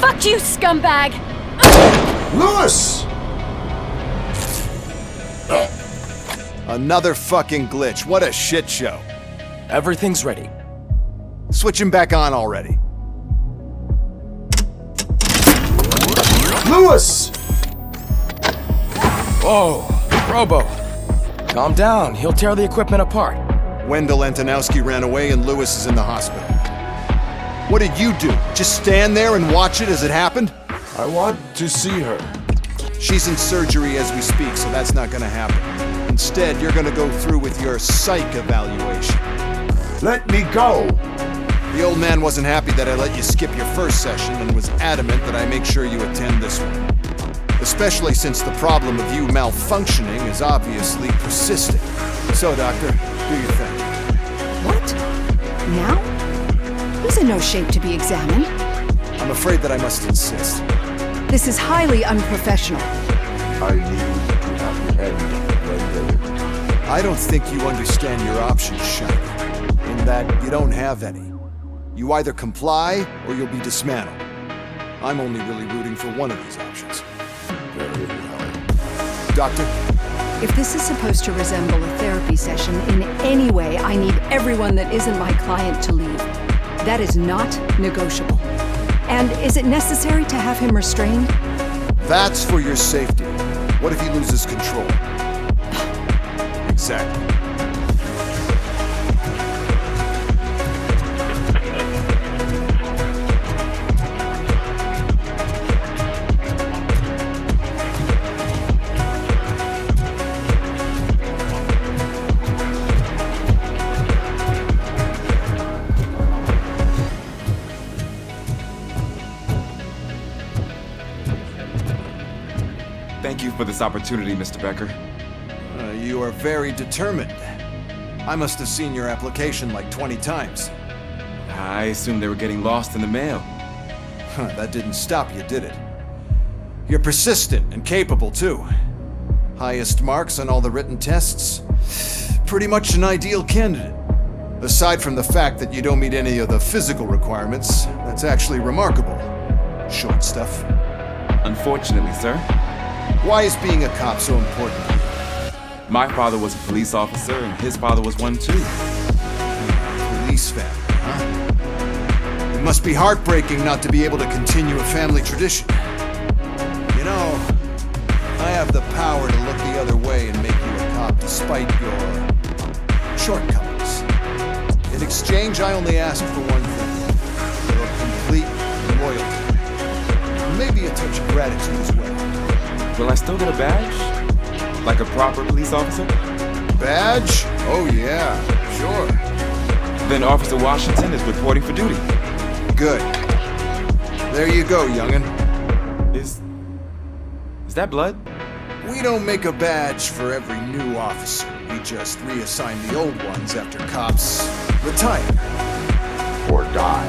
Fuck you, scumbag! Lewis! Another fucking glitch. What a shit show. Everything's ready. Switch him back on already. Lewis! Whoa, Robo. Calm down, he'll tear the equipment apart. Wendell Antonowski ran away and Lewis is in the hospital. What did you do? Just stand there and watch it as it happened? I want to see her. She's in surgery as we speak, so that's not gonna happen. Instead, you're gonna go through with your psych evaluation. Let me go! The old man wasn't happy that I let you skip your first session and was adamant that I make sure you attend this one. Especially since the problem of you malfunctioning is obviously persisting. So, Doctor, do your thing. What? Now? He's in no shape to be examined. I'm afraid that I must insist. This is highly unprofessional. I need to apprehend Wendell. I don't think you understand your options, Shiny. In that you don't have any. You either comply or you'll be dismantled. I'm only really rooting for one of these options. Very well. Doctor? If this is supposed to resemble a therapy session in any way, I need everyone that isn't my client to leave. That is not negotiable. And is it necessary to have him restrained? That's for your safety. What if he loses control? Exactly. Thank you for this opportunity, Mr. Becker. You are very determined. I must have seen your application like 20 times. I assumed they were getting lost in the mail. That didn't stop you, did it? You're persistent and capable, too. Highest marks on all the written tests. Pretty much an ideal candidate. Aside from the fact that you don't meet any of the physical requirements, that's actually remarkable. Short stuff. Unfortunately, sir. Why is being a cop so important to you? My father was a police officer, and his father was one too. Police family, huh? It must be heartbreaking not to be able to continue a family tradition. You know, I have the power to look the other way and make you a cop despite your shortcomings. In exchange, I only ask for one thing. Your complete loyalty. Maybe a touch of gratitude as well. Will I still get a badge? Like a proper police officer? Badge? Oh yeah, sure. Then Officer Washington is reporting for duty. Good. There you go, young'un. Is that blood? We don't make a badge for every new officer. We just reassign the old ones after cops retire. Or die.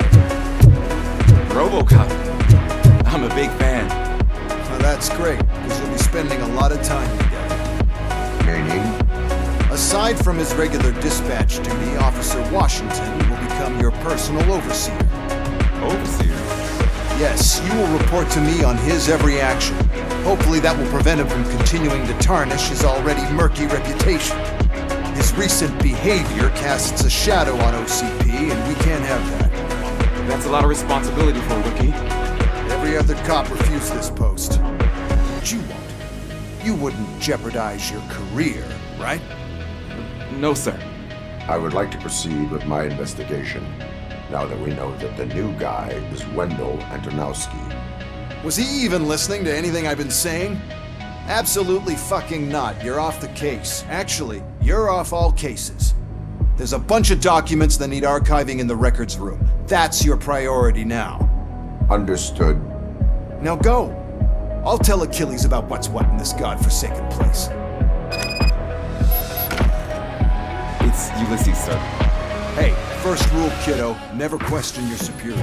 Robocop. I'm a big fan. Now that's great, because you'll be spending a lot of time together. Meaning? Aside from his regular dispatch duty, Officer Washington will become your personal overseer. Overseer? Yes, you will report to me on his every action. Hopefully that will prevent him from continuing to tarnish his already murky reputation. His recent behavior casts a shadow on OCP, and we can't have that. That's a lot of responsibility for a rookie. Every other cop refused this post. But you won't. You wouldn't jeopardize your career, right? No, sir. I would like to proceed with my investigation, now that we know that the new guy is Wendell Antonowski. Was he even listening to anything I've been saying? Absolutely fucking not. You're off the case. Actually, you're off all cases. There's a bunch of documents that need archiving in the records room. That's your priority now. Understood. Now go. I'll tell Achilles about what's what in this godforsaken place. It's Ulysses, sir. Hey, first rule, kiddo, never question your superiors.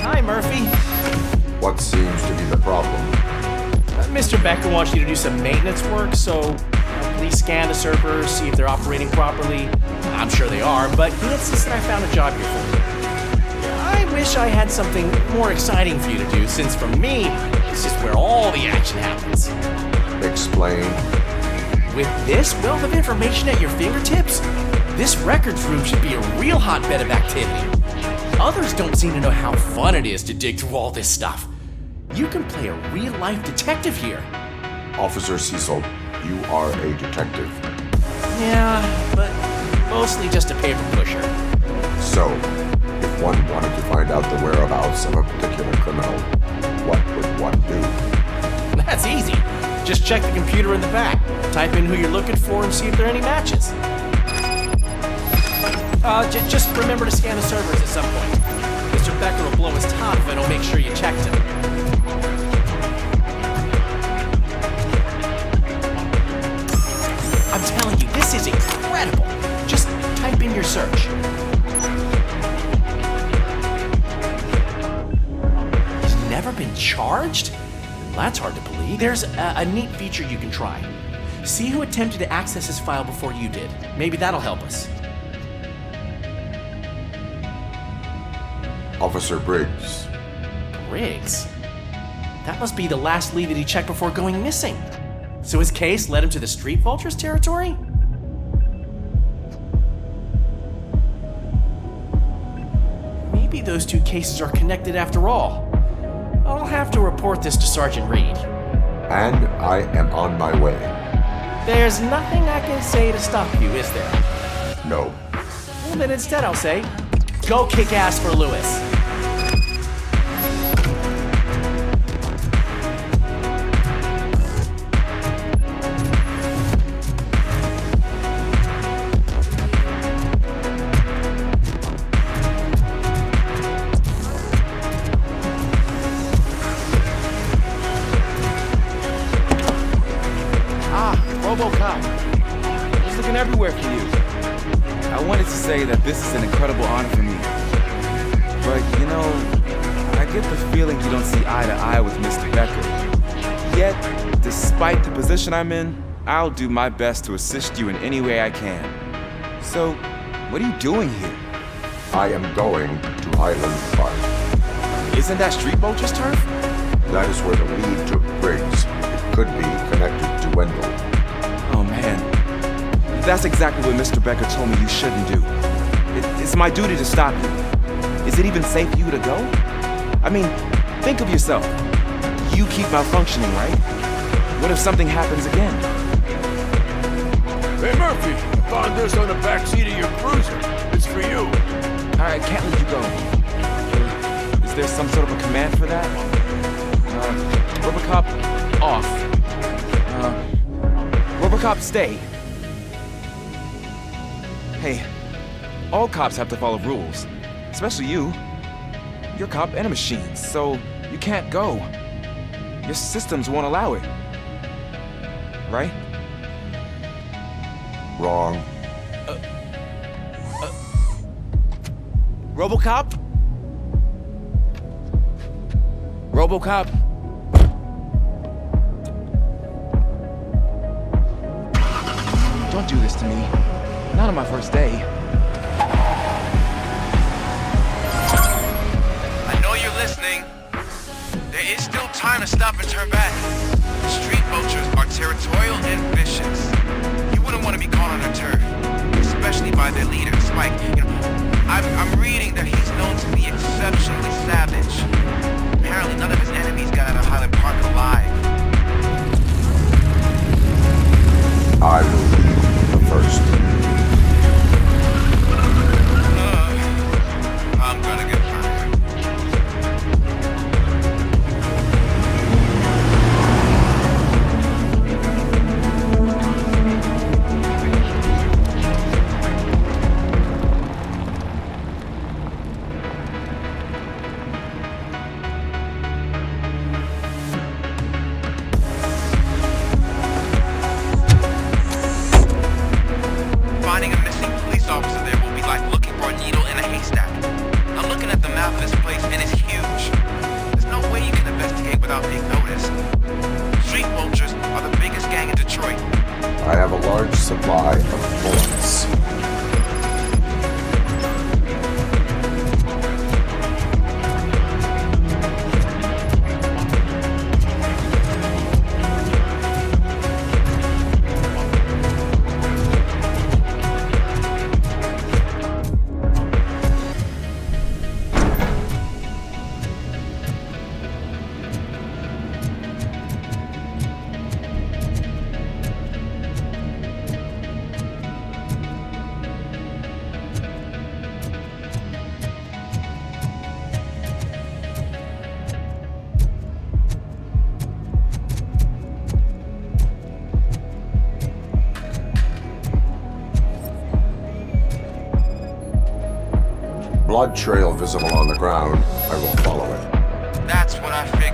Hi, Murphy. What seems to be the problem? Mr. Becker wants you to do some maintenance work, so please scan the servers, see if they're operating properly. I'm sure they are, but he insists that I found a job here for you. I wish I had something more exciting for you to do, since for me, this is where all the action happens. Explain. With this wealth of information at your fingertips, this records room should be a real hotbed of activity. Others don't seem to know how fun it is to dig through all this stuff. You can play a real-life detective here. Officer Cecil, you are a detective. Yeah, but mostly just a paper pusher. So, if one wanted to find out the whereabouts of a particular criminal, what would one do? That's easy. Just check the computer in the back, type in who you're looking for, and see if there are any matches. Just remember to scan the servers at some point. Mr. Becker will blow his top if I don't make sure you checked them. I'm telling you, this is incredible. Just type in your search. He's never been charged? Well, that's hard to believe. There's a neat feature you can try. See who attempted to access his file before you did. Maybe that'll help us. Officer Briggs. Briggs? That must be the last lead that he checked before going missing. So his case led him to the Street Vultures territory? Maybe those two cases are connected after all. I'll have to report this to Sergeant Reed. And I am on my way. There's nothing I can say to stop you, is there? No. Well, then instead I'll say, go kick ass for Lewis. Robocop. I was looking everywhere for you. I wanted to say that this is an incredible honor for me. But, you know, I get the feeling you don't see eye to eye with Mr. Becker. Yet, despite the position I'm in, I'll do my best to assist you in any way I can. So, what are you doing here? I am going to Highland Park. Isn't that Street Vulture's turf? That is where the lead took Briggs. It could be connected to Wendell. Oh man, that's exactly what Mr. Becker told me you shouldn't do. It's my duty to stop you. Is it even safe for you to go? I mean, think of yourself. You keep malfunctioning, right? What if something happens again? Hey Murphy, found this on the back seat of your cruiser. It's for you. I can't let you go. Is there some sort of a command for that? Robocop off. Robocop stay. Hey, all cops have to follow rules, especially you. You're a cop and a machine, so you can't go. Your systems won't allow it. Right? Wrong. Robocop? Robocop? Don't do this to me. Not on my first day. I know you're listening. There is still time to stop and turn back. The Street Vultures are territorial and vicious. You wouldn't want to be caught on their turf, especially by their leader, Spike. You know, I'm reading that he's known to be exceptionally savage. Apparently, none of his enemies got out of Highland Park alive. I will be the first. I'm gonna get fired. supply of bullets. Blood trail visible on the ground. I will follow it. That's what I figured.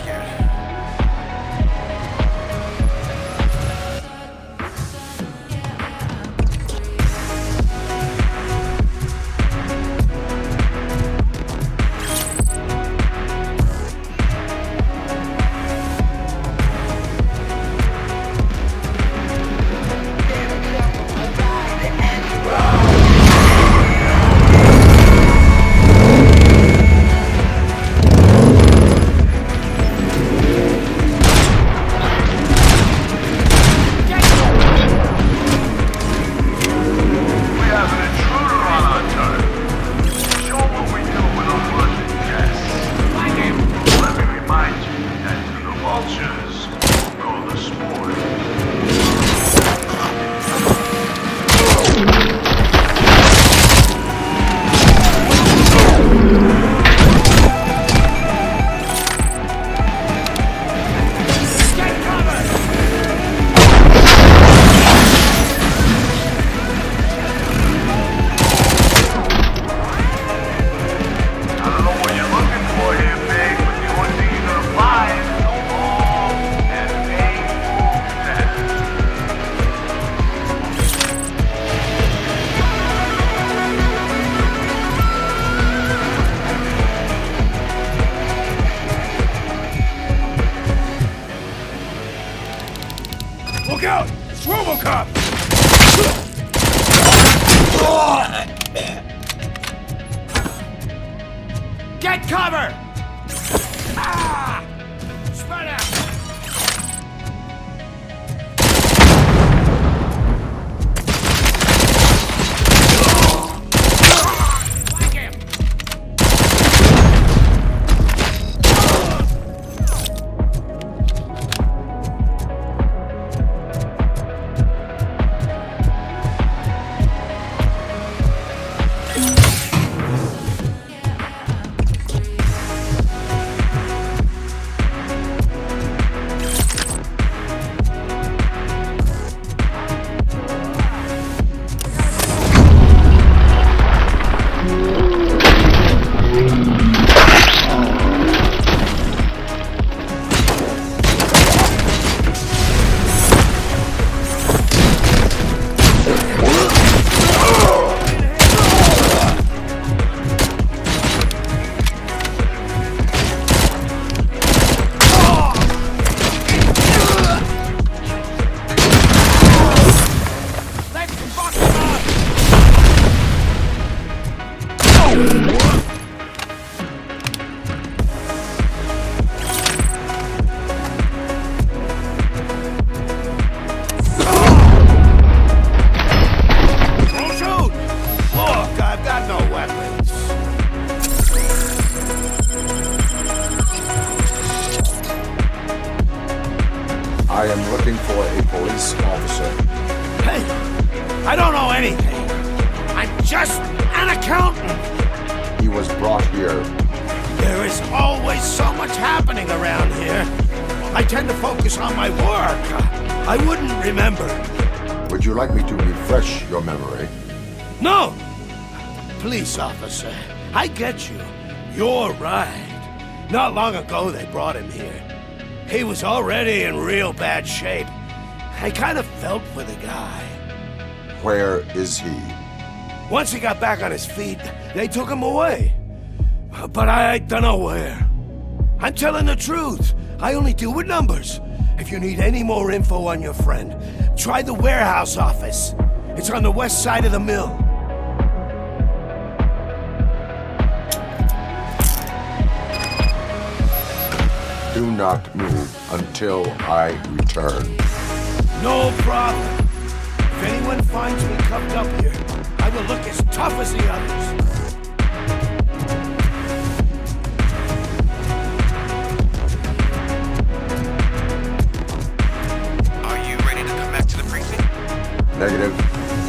Look out! It's Robocop! Get cover! Ah! Spread out! Like him! I am looking for a police officer. Hey, I don't know anything. I'm just an accountant. He was brought here. There is always so much happening around here. I tend to focus on my work. I wouldn't remember. Would you like me to refresh your memory? No! Police officer, I get you. You're right. Not long ago they brought him here. He was already in real bad shape. I kind of felt for the guy. Where is he? Once he got back on his feet, they took him away. But I don't know where. I'm telling the truth. I only deal with numbers. If you need any more info on your friend, Try the warehouse office. It's on the west side of the mill. Do not move until I return. No problem. If anyone finds me cuffed up here, I will look as tough as the others. Negative.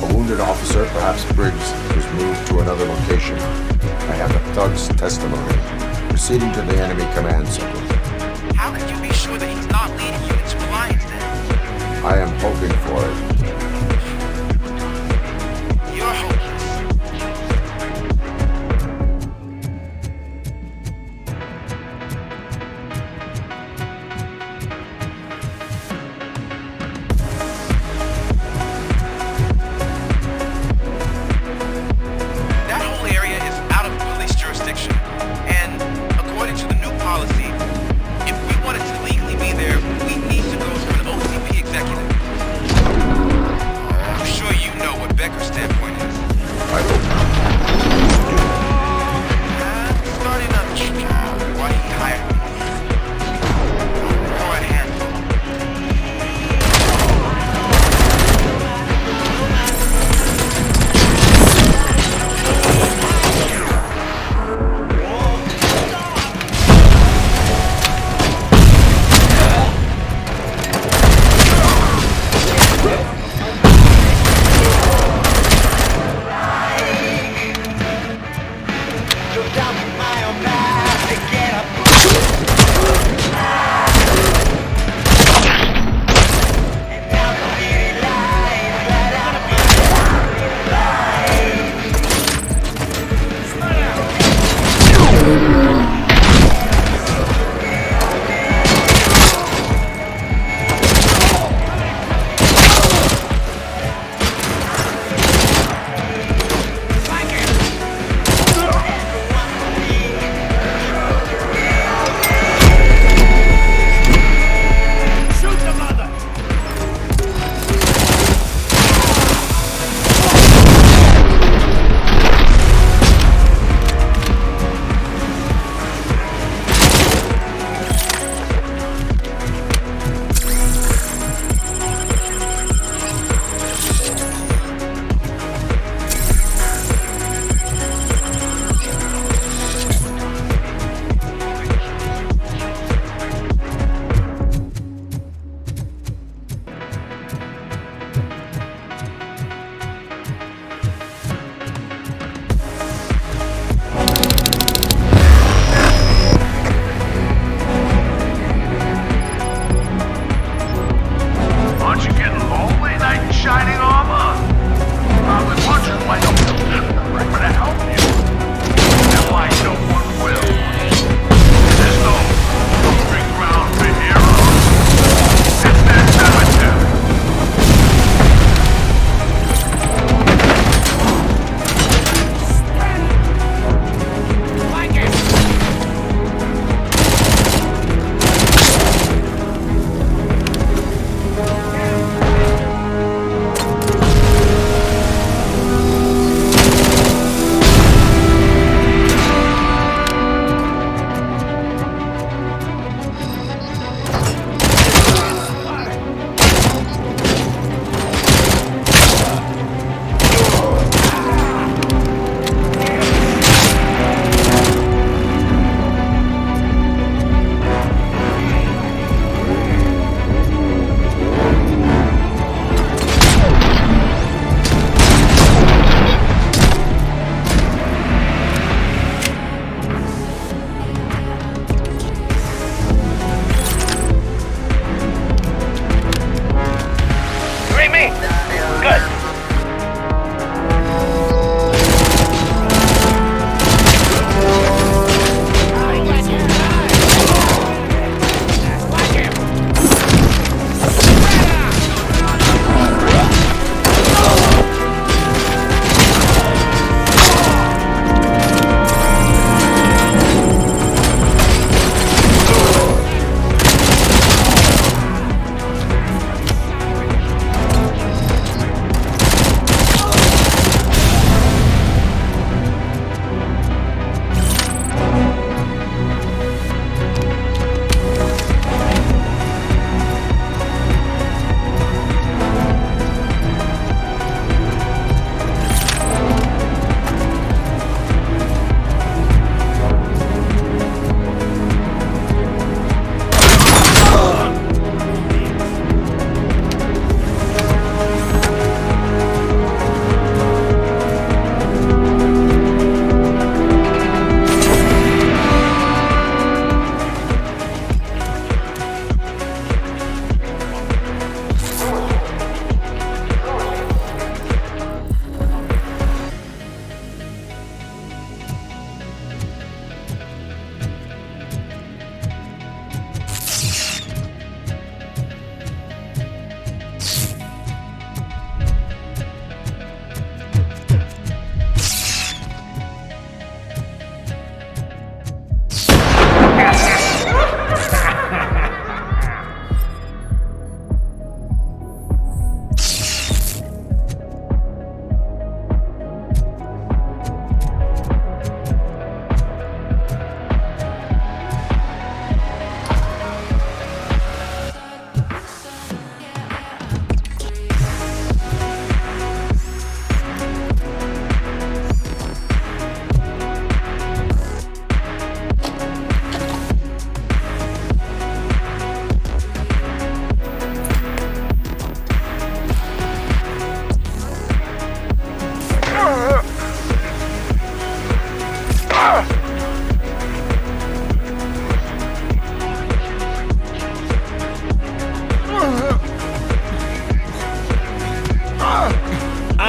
A wounded officer, perhaps Briggs, was moved to another location. I have a thug's testimony. Proceeding to the enemy command center. How can you be sure that he's not leading you into lines then? I am hoping for it. You're hopeless.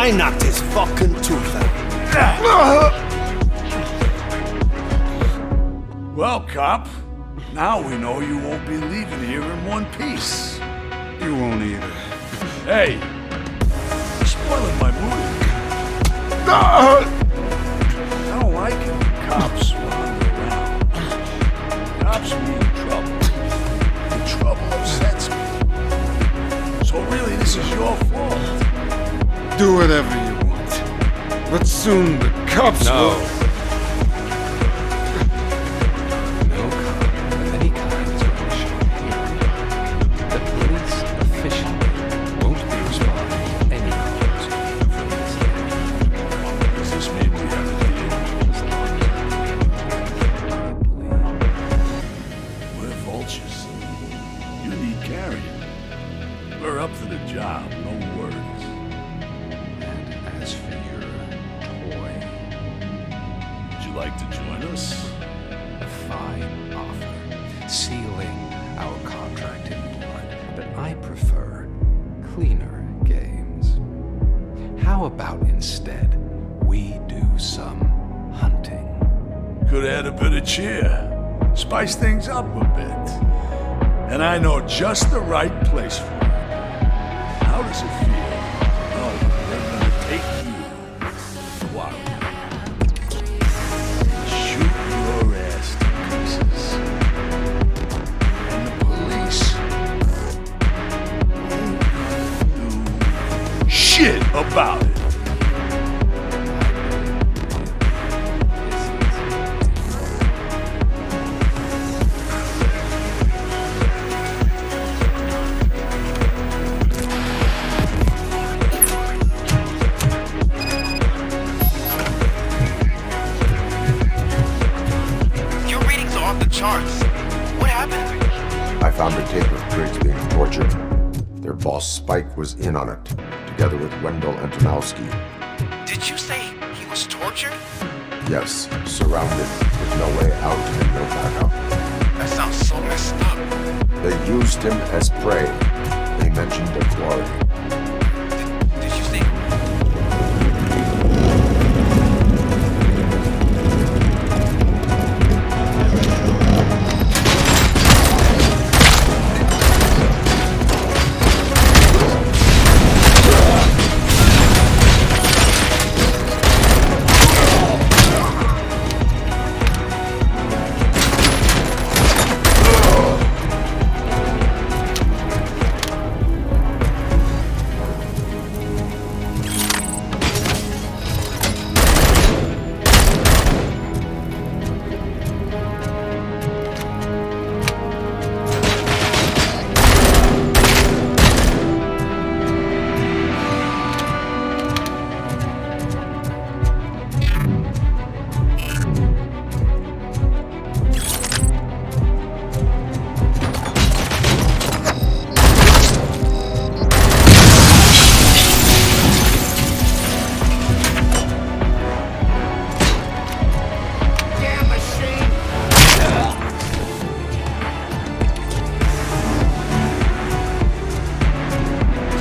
I knocked his fucking tooth out. Well, cop, now we know you won't be leaving here in one piece. You won't either. Hey, you're spoiling my mood. I don't like it when cops wander around. Cops mean trouble. And trouble upsets me. So really, this is your fault. Do whatever you want. But soon the cops will... No cop of any kind is going to show here. The police officially won't be responding to any calls from this day. Does this mean we have to deal? We're vultures. You need carrying. We're up for the job, no worries. And as for your toy, Would you like to join us? a fine offer, sealing our contract in blood, but I prefer cleaner games. How about instead we do some hunting? Could add a bit of cheer. Spice things up a bit. And I know just the right place for it. How does it feel? Oh, we're gonna take you. Wow. Shoot your ass to pieces. And the police ain't gonna do shit about it. Your readings are off the charts. What happened? I found a tape of Briggs being tortured. Their boss Spike was in on it, together with Wendell Antonowski. Did you say he was tortured? Yes, surrounded, with no way out and no backup. That sounds so messed up. They used him as prey. They mentioned a quarry. Did you say...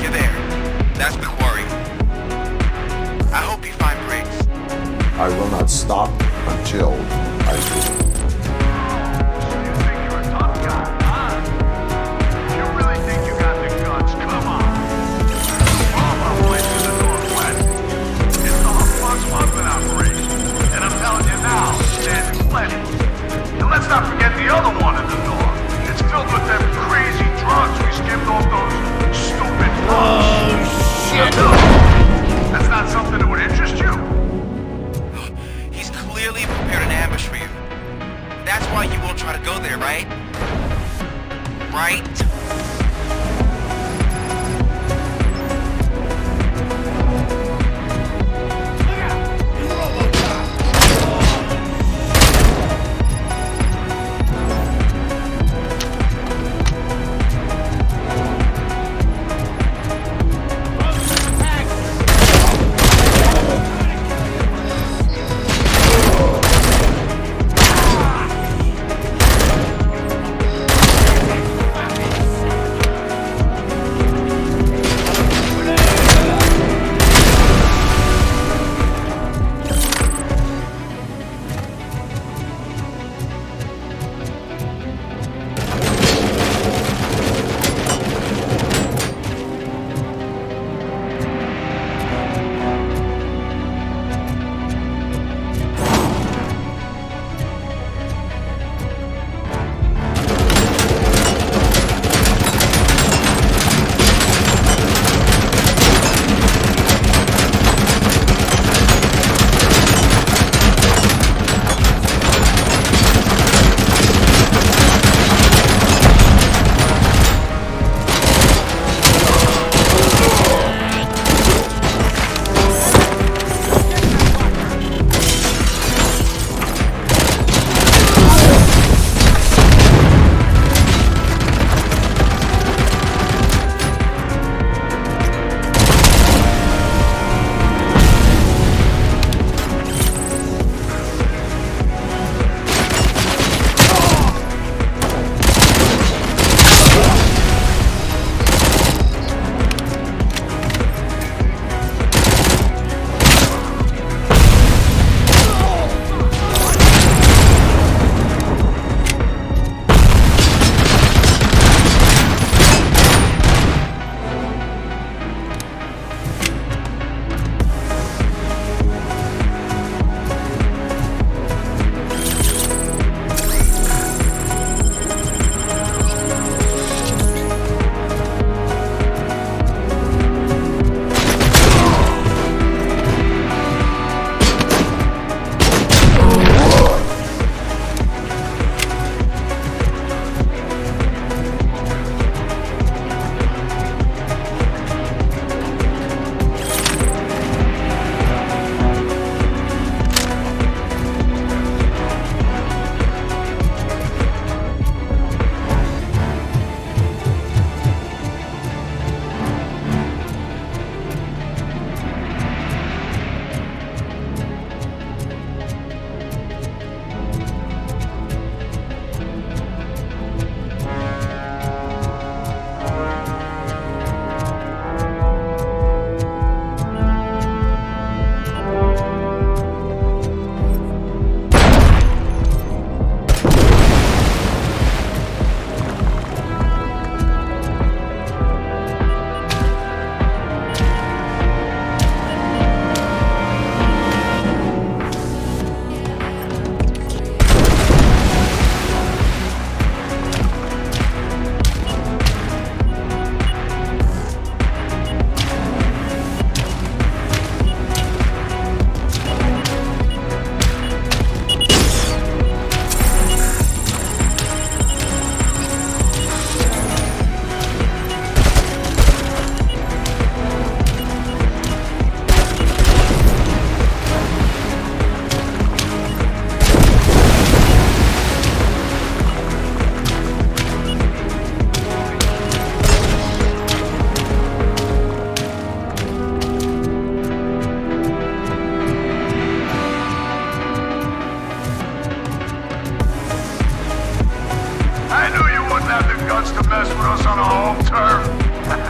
You're there. That's the quarry. I hope you find Briggs. I will not stop until I do. Let's not forget the other one in the north. It's filled with them crazy drugs we skimmed off those stupid drugs. Oh, shit! That's not something that would interest you? He's clearly prepared an ambush for you.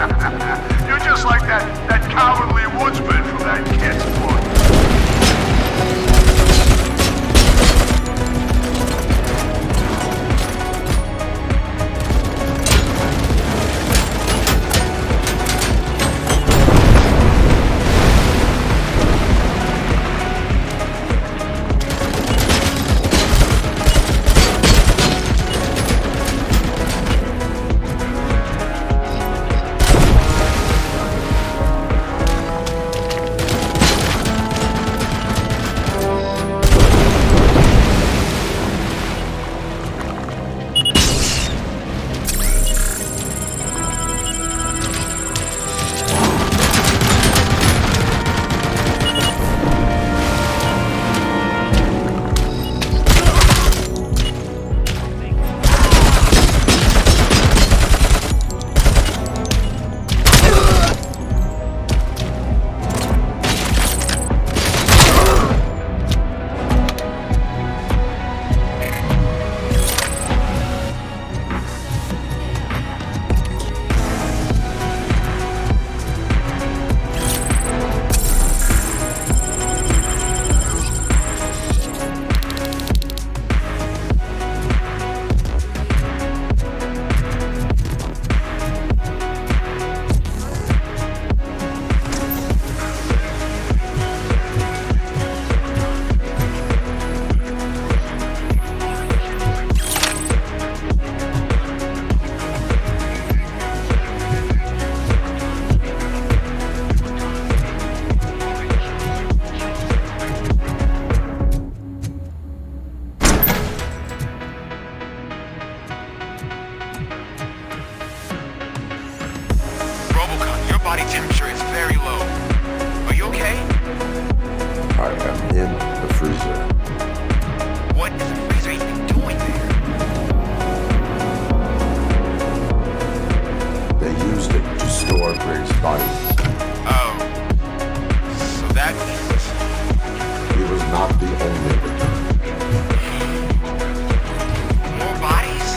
You're just like that cowardly woodsman from that kid's book. body temperature is very low. Are you okay? I am in the freezer. What is the freezer even doing there? They used it to store Briggs' body. Oh. So that means... He was not the only victim. More bodies?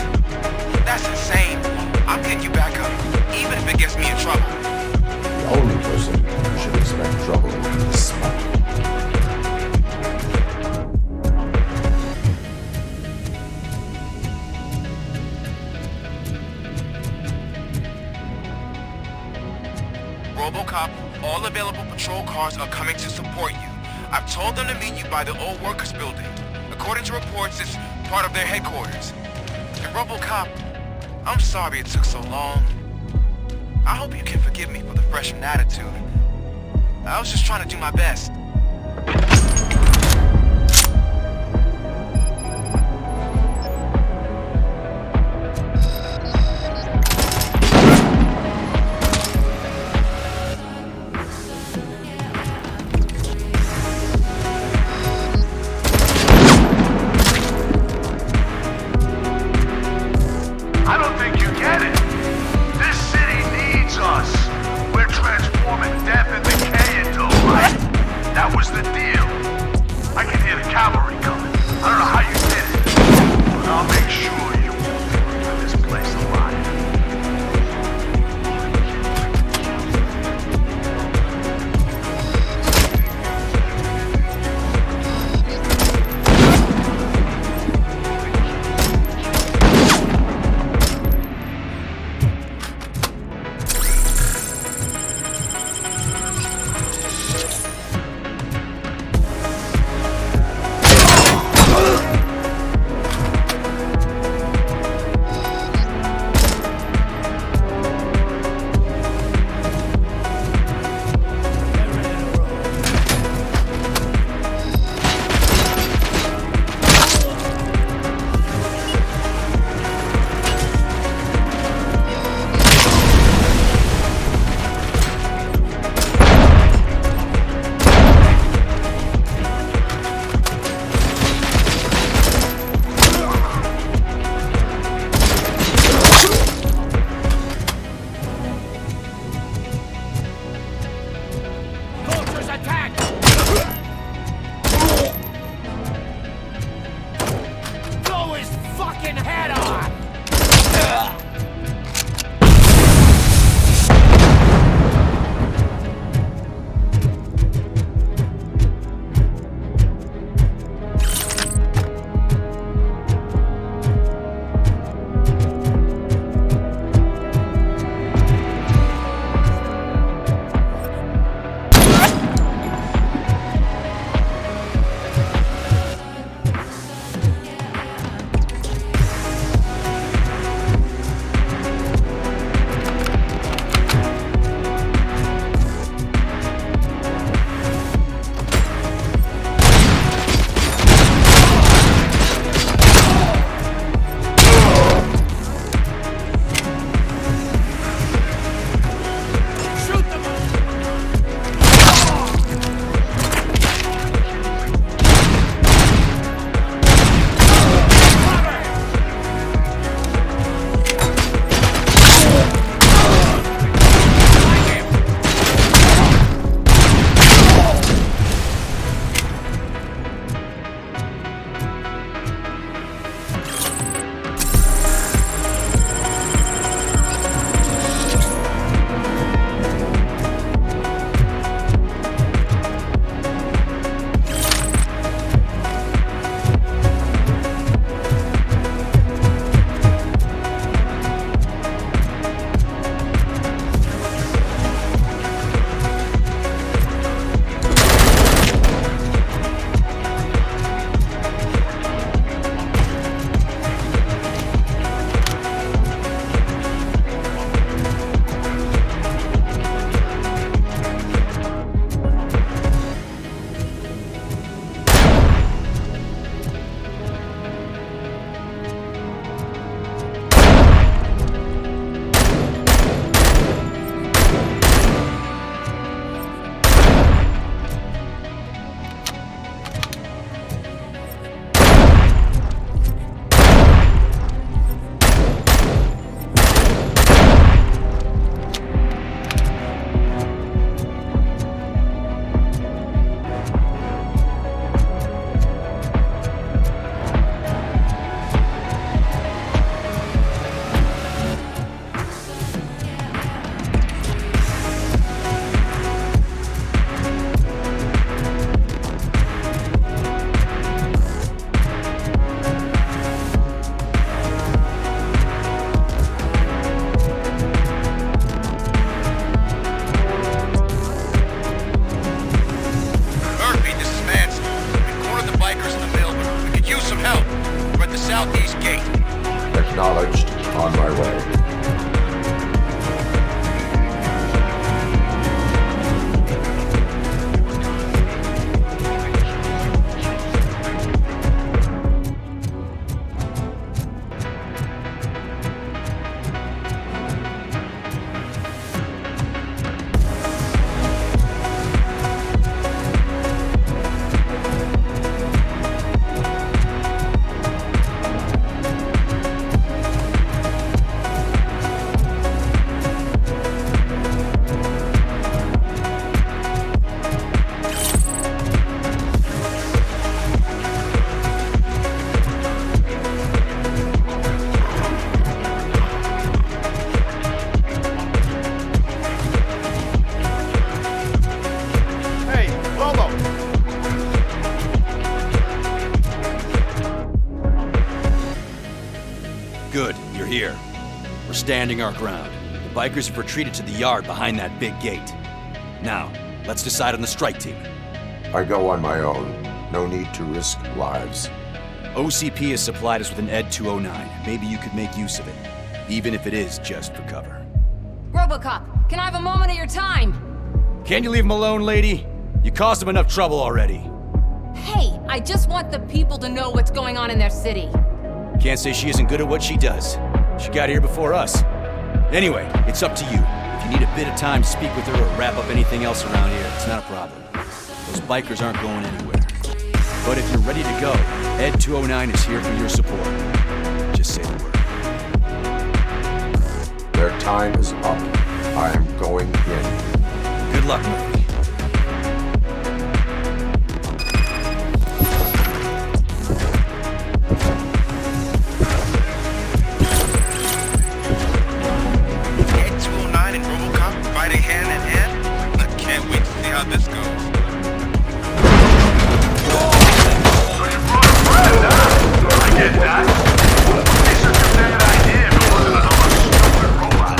That's insane. I'm getting you back up, even if it gets me in trouble. The only person who should expect trouble is Spike. Robocop, all available patrol cars are coming to support you. I've told them to meet you by the old workers building. According to reports, it's part of their headquarters. And Robocop, I'm sorry it took so long. I hope you can forgive me for the freshman attitude. I was just trying to do my best. I don't think you get it. This city needs us. We're transforming death and decay into life. Now here. We're standing our ground. The bikers have retreated to the yard behind that big gate. Now, let's decide on the strike team. I go on my own. No need to risk lives. OCP has supplied us with an Ed 209. Maybe you could make use of it, even if it is just for cover. Robocop, can I have a moment of your time? Can you leave him alone, lady? You caused him enough trouble already. Hey, I just want the people to know what's going on in their city. Can't say she isn't good at what she does. She got here before us. Anyway, it's up to you. If you need a bit of time to speak with her or wrap up anything else around here, it's not a problem. Those bikers aren't going anywhere. But if you're ready to go, Ed 209 is here for your support. Just say the word. Their time is up. I am going in. Good luck, Murphy. Ed 209 and Robocop fighting hand in hand? I can't wait to see how this goes. I get that. It's such a bad idea if it wasn't another stupid robot.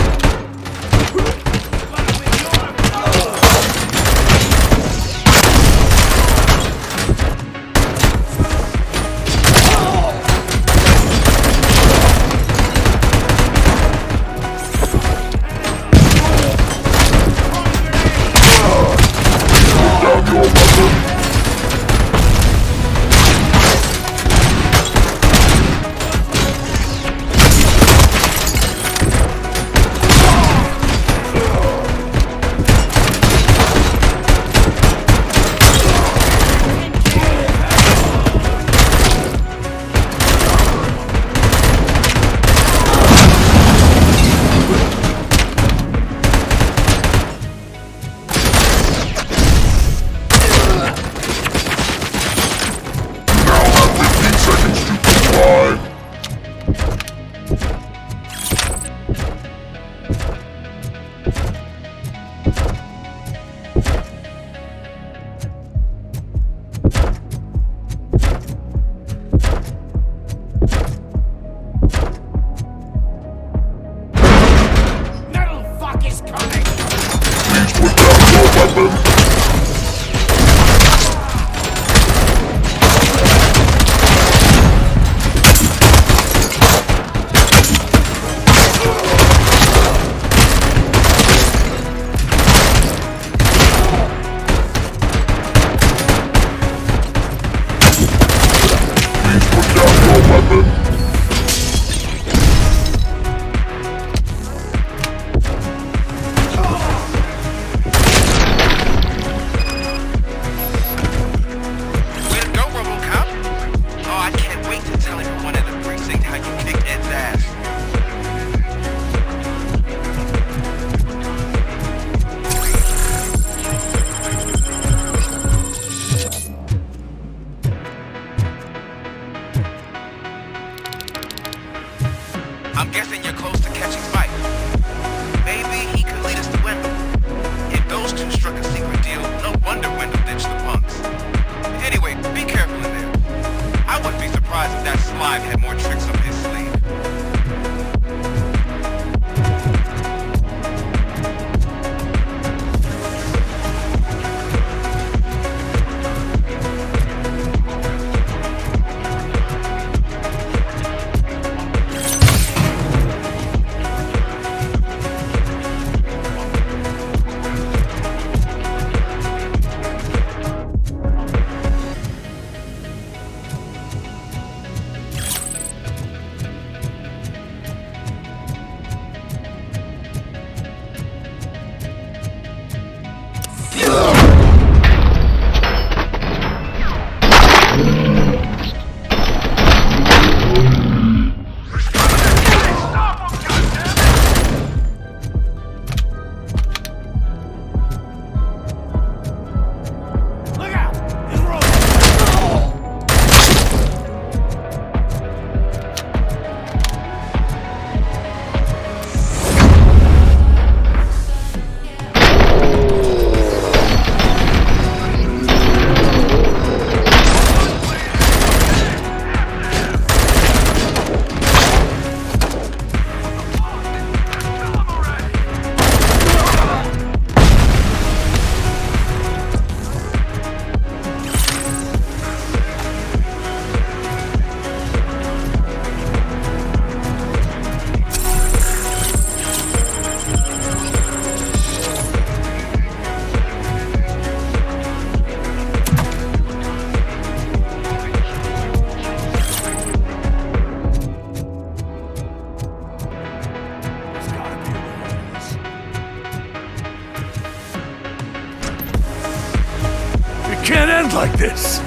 can't end like this.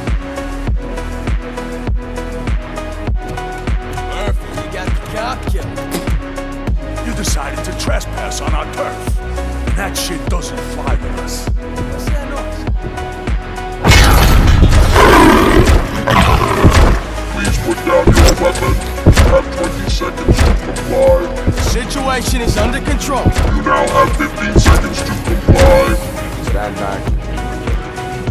Murphy, you got the cop killer. You decided to trespass on our turf. And that shit doesn't fly with us. What's that noise? Please put down your weapon. You have 20 seconds to comply. The situation is under control. You now have 15 seconds to comply. Stand back.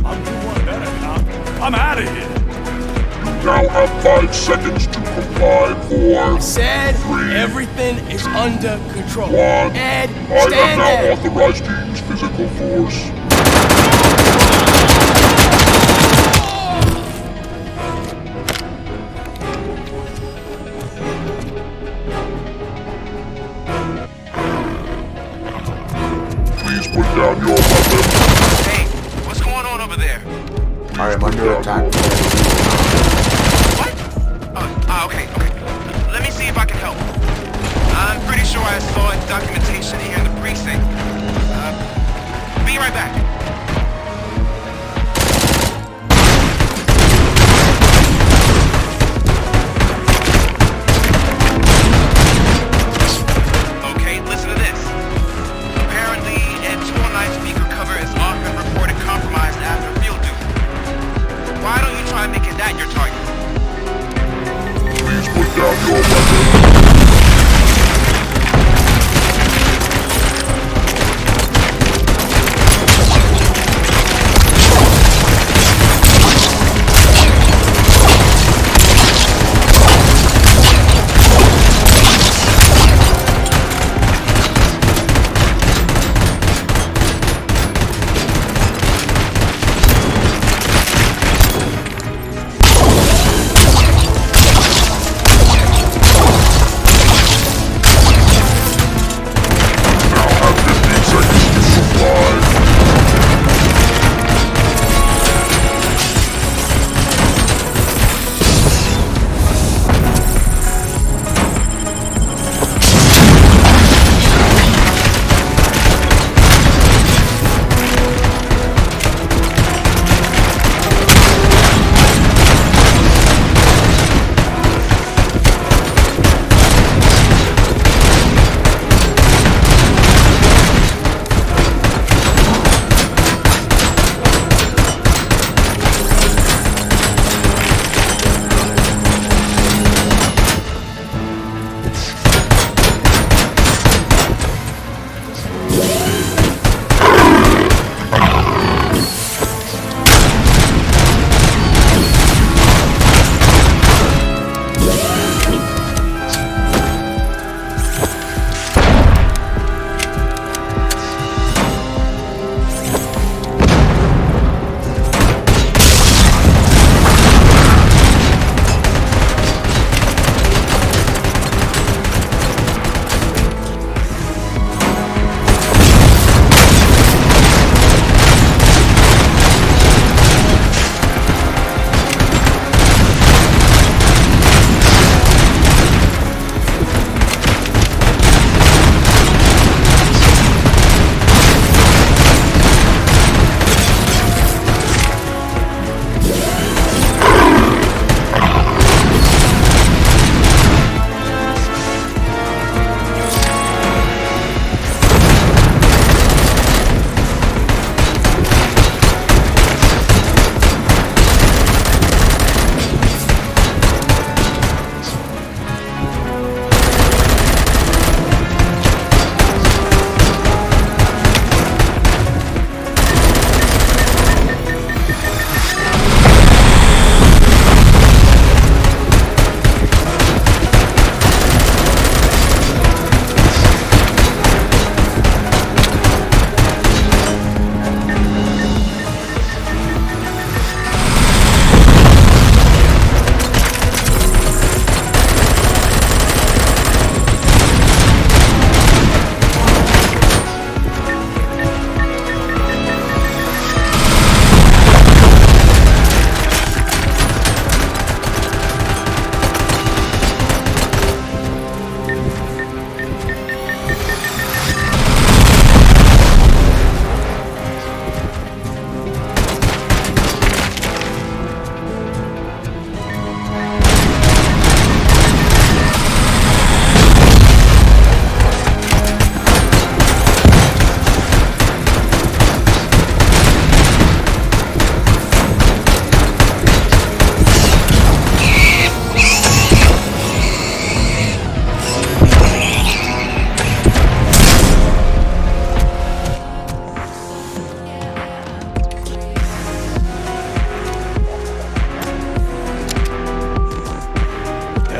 I'm doing better, cop. I'm out of here. You now have 5 seconds to comply. 4, Said 3, everything is under control. 1. Ed, I am stand now there. authorized to use physical force. Please put down your weapon. Hey, what's going on over there? I am under attack. What? Okay. Let me see if I can help. I'm pretty sure I saw documentation here in the precinct. Be right back. Okay, listen to this. Apparently, Ed's 4-9 speaker cover is often reported compromised after field duty. Why don't you try making that your target? Please put down your weapon.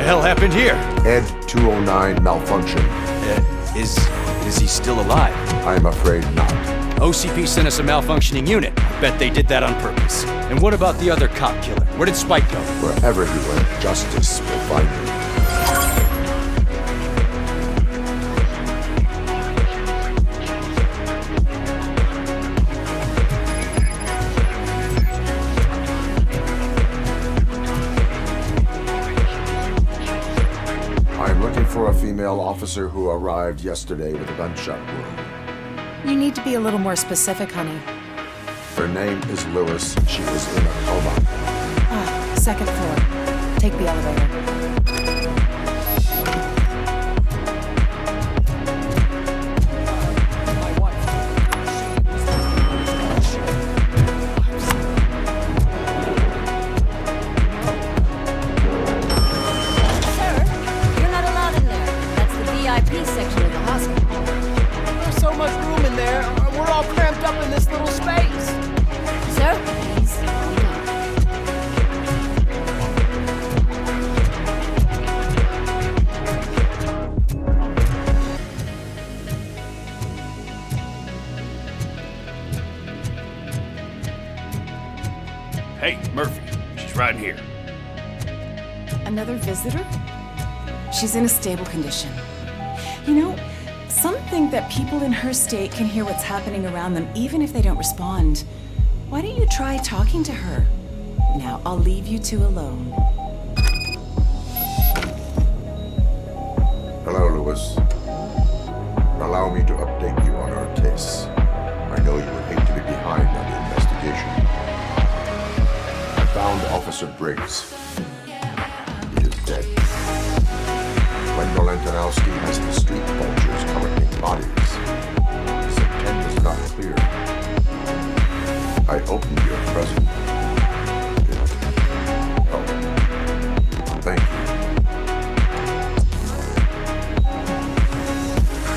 hell happened here? Ed 209 malfunction. Is he still alive? I'm afraid not. OCP sent us a malfunctioning unit. I bet they did that on purpose. And what about the other cop killer? Where did Spike go? Wherever he went, justice will find him. I'm looking for a female officer who arrived yesterday with a gunshot wound. You need to be a little more specific, honey. Her name is Lewis. She is in a coma. Ah, second floor. Take the elevator. Hey, Murphy. She's right here. Another visitor? She's in a stable condition. You know, some think that people in her state can hear what's happening around them even if they don't respond. Why don't you try talking to her? Now, I'll leave you two alone. Hello, Lewis. Allow me to update you on our case. I know you would hate to be behind on the investigation. I found Officer Briggs. He is dead. Wendell Antonowski has the street vultures collecting bodies. His intent is not clear. I opened your present. Thank you.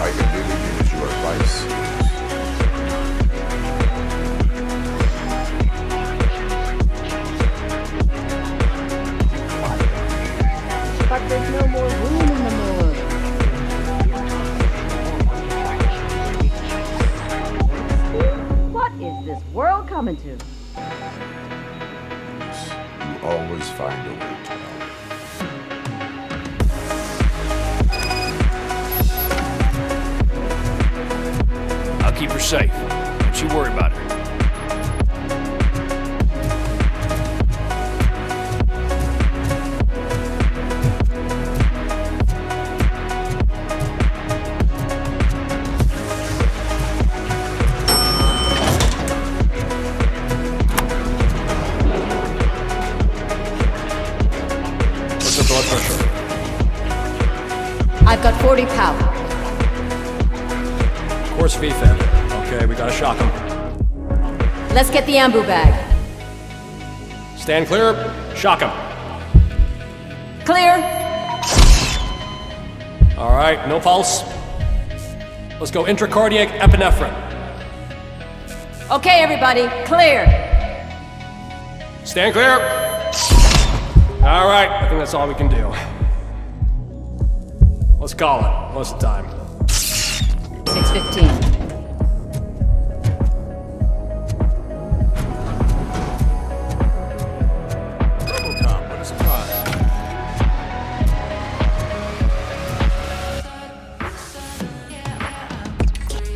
I can really use your advice. But there's no more room in the morgue. What is this world coming to? You always find a way to help. I'll keep her safe. Don't you worry about her. What's the blood pressure? I've got 40 power. Course VFib. Okay, we gotta shock him. Let's get the ambu bag. Stand clear. Shock him. Clear. All right, no pulse. Let's go intracardiac epinephrine. Okay, everybody, clear. Stand clear. All right, I think that's all we can do. Let's call it. What's the time? 6:15. Robocop, what a surprise.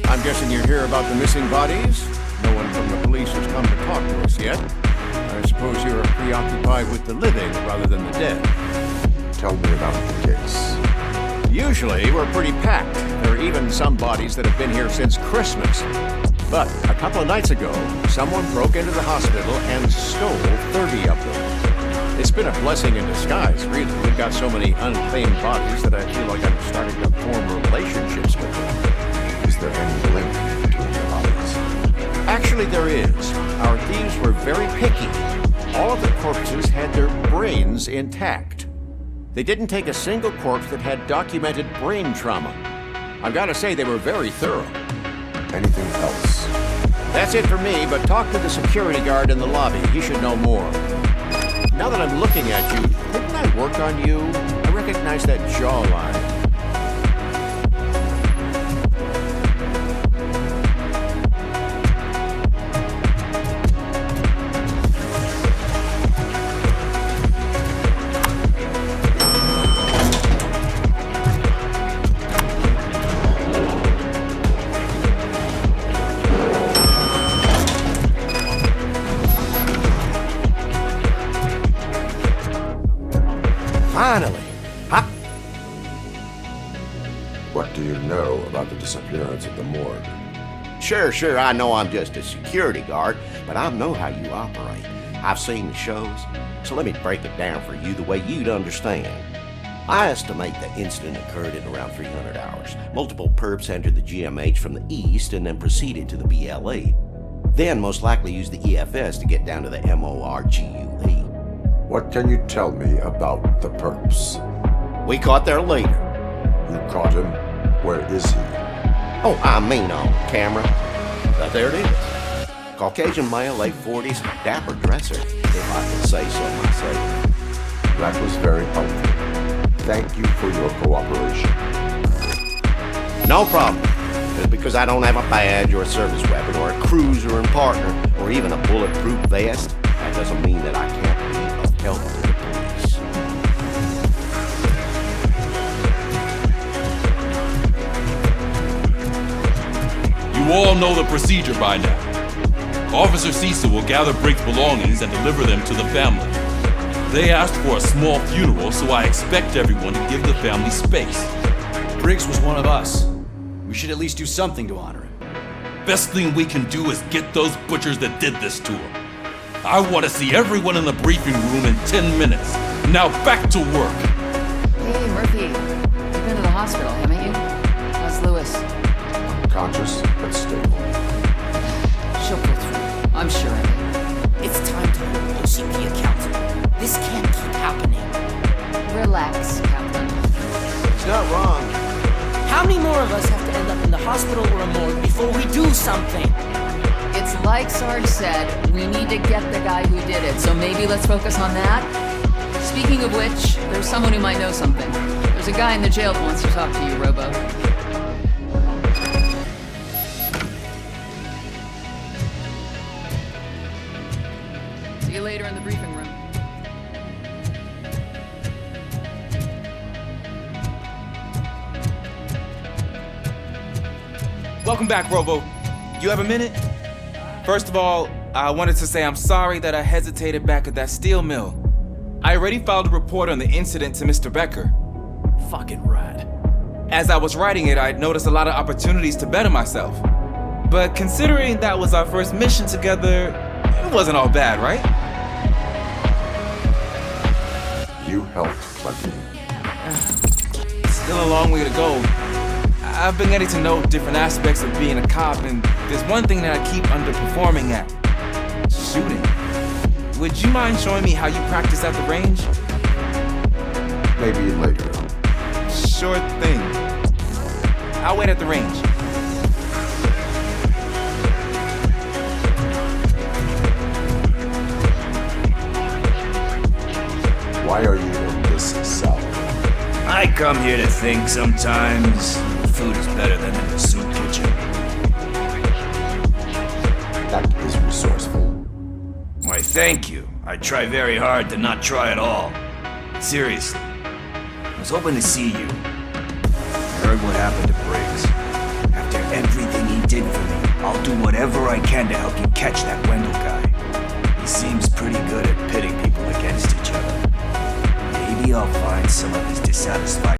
I'm guessing you're here about the missing bodies? No one from the police has come to talk to us yet. I suppose you're preoccupied with the living rather than the dead. Tell me about the case. Usually, we're pretty packed. There are even some bodies that have been here since Christmas. But a couple of nights ago, someone broke into the hospital and stole 30 of them. It's been a blessing in disguise, really. We've got so many unclaimed bodies that I feel like I'm starting to form relationships with them. Is there any link between the bodies? Actually, there is. Our thieves were very picky. All of the corpses had their brains intact. They didn't take a single corpse that had documented brain trauma. I've got to say, they were very thorough. Anything else? That's it for me, but talk to the security guard in the lobby. He should know more. Now that I'm looking at you, didn't I work on you? I recognize that jawline. Finally! What do you know about the disappearance at the morgue? Sure, I know I'm just a security guard, but I know how you operate. I've seen the shows, so let me break it down for you the way you'd understand. I estimate the incident occurred in around 300 hours. Multiple perps entered the GMH from the east and then proceeded to the BLE. Then most likely used the EFS to get down to the MORGUE. What can you tell me about the perps? We caught their leader. You caught him? Where is he? Oh, I mean on camera. There it is. Caucasian male, late 40s, dapper dresser, if I can say so myself. That was very helpful. Thank you for your cooperation. No problem. Just because I don't have a badge or a service weapon or a cruiser and partner or even a bulletproof vest, that doesn't mean that I can't be of help to the police. You all know the procedure by now. Officer Cecil will gather Briggs' belongings and deliver them to the family. They asked for a small funeral, so I expect everyone to give the family space. Briggs was one of us. We should at least do something to honor him. Best thing we can do is get those butchers that did this to him. I want to see everyone in the briefing room in 10 minutes. Now back to work. Hey, Murphy. You've been to the hospital, haven't you? How's Lewis? Unconscious, but stable. She'll pull through. I'm sure of it. It's time to hold OCP accountable. This can't keep happening. Relax, Captain. He's not wrong. How many more of us have to end up in the hospital or a morgue before we do something? It's like Sarge said, we need to get the guy who did it, so maybe let's focus on that. Speaking of which, there's someone who might know something. There's a guy in the jail who wants to talk to you, Robo. See you later in the briefing room. Welcome back, Robo. You have a minute? First of all, I wanted to say I'm sorry that I hesitated back at that steel mill. I already filed a report on the incident to Mr. Becker. Fucking rad. As I was writing it, I'd noticed a lot of opportunities to better myself. But considering that was our first mission together, it wasn't all bad, right? You helped plenty. Still a long way to go. I've been getting to know different aspects of being a cop, and there's one thing that I keep underperforming at. Shooting. Would you mind showing me how you practice at the range? Maybe later. Sure thing. I'll wait at the range. Why are you in this cell? I come here to think sometimes. Food is better than in the soup kitchen. That is resourceful. Why, thank you. I try very hard to not try at all. Seriously. I was hoping to see you. I heard what happened to Briggs. After everything he did for me, I'll do whatever I can to help you catch that Wendell guy. He seems pretty good at pitting people against each other. Maybe I'll find some of his dissatisfied